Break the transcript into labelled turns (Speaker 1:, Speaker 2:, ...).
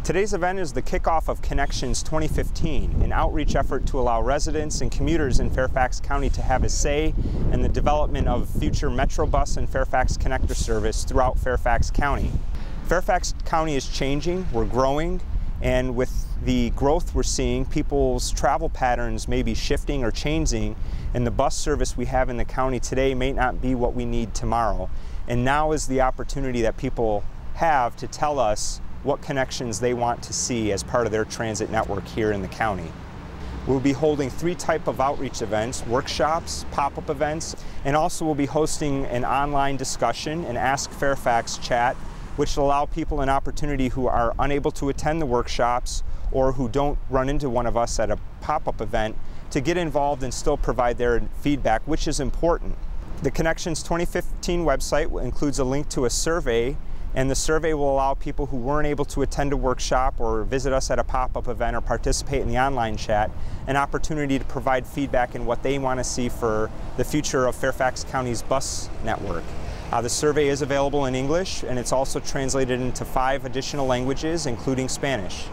Speaker 1: Today's event is the kickoff of Connections 2015, an outreach effort to allow residents and commuters in Fairfax County to have a say in the development of future Metrobus and Fairfax Connector service throughout Fairfax County. Fairfax County is changing, we're growing, and with the growth we're seeing, people's travel patterns may be shifting or changing, and the bus service we have in the county today may not be what we need tomorrow. And now is the opportunity that people have to tell us what connections they want to see as part of their transit network here in the county. We'll be holding 3 types of outreach events: workshops, pop-up events, and also we'll be hosting an online discussion, an Ask Fairfax chat, which will allow people an opportunity who are unable to attend the workshops or who don't run into one of us at a pop-up event to get involved and still provide their feedback, which is important. The Connections 2015 website includes a link to a survey, and the survey will allow people who weren't able to attend a workshop or visit us at a pop-up event or participate in the online chat an opportunity to provide feedback in what they want to see for the future of Fairfax County's bus network. The survey is available in English, and it's also translated into 5 additional languages, including Spanish.